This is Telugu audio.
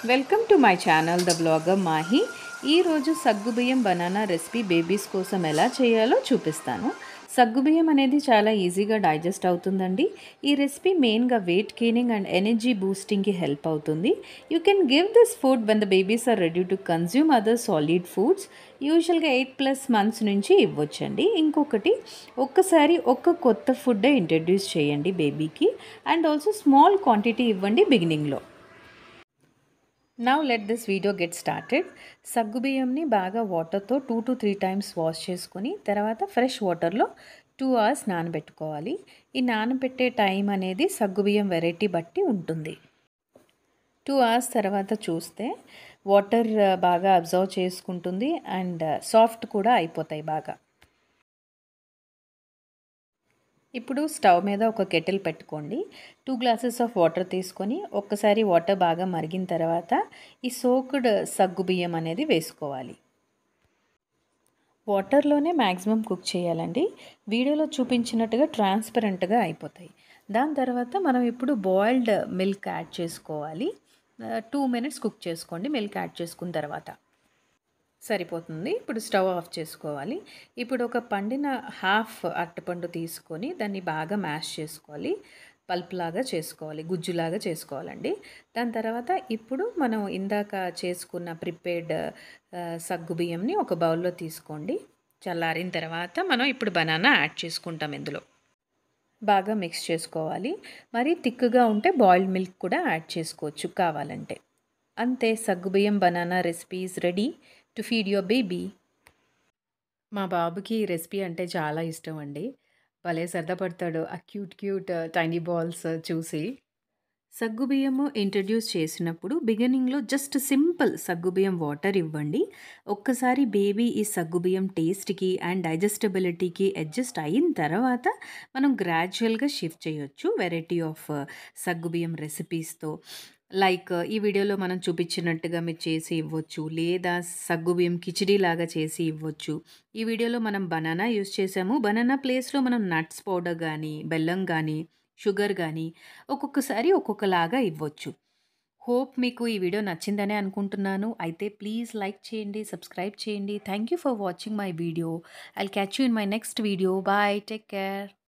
Welcome to my channel the blogger Mahe. ఈరోజు సగ్గుబియ్యం బనానా రెసిపీ బేబీస్ కోసం ఎలా చేయాలో చూపిస్తాను. సగ్గుబియ్యం అనేది చాలా ఈజీగా డైజెస్ట్ అవుతుందండి. ఈ రెసిపీ మెయిన్గా వెయిట్ గెయినింగ్ అండ్ ఎనర్జీ బూస్టింగ్కి హెల్ప్ అవుతుంది. You can give this food when the babies are ready to consume other solid foods. యూజువల్గా 8+ months నుంచి ఇవ్వచ్చండి. ఇంకొకటి, ఒక్కసారి ఒక్క కొత్త ఫుడ్డే ఇంట్రడ్యూస్ చేయండి బేబీకి. అండ్ ఆల్సో స్మాల్ క్వాంటిటీ ఇవ్వండి బిగినింగ్లో. Now let this video get started. సగ్గుబియ్యంని బాగా వాటర్తో 2 to 3 times వాష్ చేసుకొని తర్వాత ఫ్రెష్ వాటర్లో 2 hours నానబెట్టుకోవాలి. ఈ నానబెట్టే టైం అనేది సగ్గుబియ్యం వెరైటీ బట్టి ఉంటుంది. 2 hours తర్వాత చూస్తే వాటర్ బాగా అబ్జర్వ్ చేసుకుంటుంది అండ్ సాఫ్ట్ కూడా అయిపోతాయి బాగా. ఇప్పుడు స్టవ్ మీద ఒక కెటిల్ పెట్టుకోండి. 2 glasses ఆఫ్ వాటర్ తీసుకొని ఒక్కసారి వాటర్ బాగా మరిగిన తర్వాత ఈ సోక్డ్ సగ్గుబియ్యం అనేది వేసుకోవాలి. వాటర్లోనే మ్యాక్సిమం కుక్ చేయాలండి. వీడియోలో చూపించినట్టుగా ట్రాన్స్పరెంట్గా అయిపోతాయి. దాని తర్వాత మనం ఇప్పుడు బాయిల్డ్ మిల్క్ యాడ్ చేసుకోవాలి. 2 minutes కుక్ చేసుకోండి మిల్క్ యాడ్ చేసుకున్న తర్వాత. సరిపోతుంది. ఇప్పుడు స్టవ్ ఆఫ్ చేసుకోవాలి. ఇప్పుడు ఒక పండిన హాఫ్ అరటిపండు తీసుకొని దాన్ని బాగా మ్యాష్ చేసుకోవాలి. పల్ప్లాగా చేసుకోవాలి, గుజ్జులాగా చేసుకోవాలండి. దాని తర్వాత ఇప్పుడు మనం ఇందాక చేసుకున్న ప్రిపేర్డ్ సగ్గుబియ్యంని ఒక బౌల్లో తీసుకోండి. చల్లారిన తర్వాత మనం ఇప్పుడు బనానా యాడ్ చేసుకుంటాం ఇందులో. బాగా మిక్స్ చేసుకోవాలి. మరీ థిక్గా ఉంటే బాయిల్డ్ మిల్క్ కూడా యాడ్ చేసుకోవచ్చు కావాలంటే. అంతే, సగ్గుబియ్యం banana recipe is ready to feed your baby. మా బాబుకి ఈ రెసిపీ అంటే చాలా ఇష్టం అండి. భలే సరదా పడతాడు ఆ క్యూట్ టైనీ బాల్స్ చూసి. సగ్గుబియ్యము ఇంట్రడ్యూస్ చేసినప్పుడు బిగినింగ్లో జస్ట్ సింపుల్ సగ్గుబియ్యం వాటర్ ఇవ్వండి. ఒక్కసారి బేబీ ఈ సగ్గుబియ్యం టేస్ట్కి అండ్ డైజెస్టబిలిటీకి అడ్జస్ట్ అయిన తర్వాత మనం గ్రాడ్యువల్గా షిఫ్ట్ చేయొచ్చు వెరైటీ ఆఫ్ సగ్గుబియ్యం రెసిపీస్తో. లైక్ ఈ వీడియోలో మనం చూపించినట్టుగా మీరు చేసి ఇవ్వచ్చు, లేదా సగ్గుబియ్యం కిచిడీ లాగా చేసి ఇవ్వచ్చు. ఈ వీడియోలో మనం బనానా యూస్ చేసాము. బనానా ప్లేస్లో మనం నట్స్ పౌడర్ కానీ, బెల్లం కానీ, షుగర్ కానీ ఒక్కొక్కసారి ఒక్కొక్కలాగా ఇవ్వచ్చు. హోప్ మీకు ఈ వీడియో నచ్చిందనే అనుకుంటున్నాను. అయితే ప్లీజ్ లైక్ చేయండి, సబ్స్క్రైబ్ చేయండి. Thank you for watching my video. I'll catch you in my next video. Bye, take care.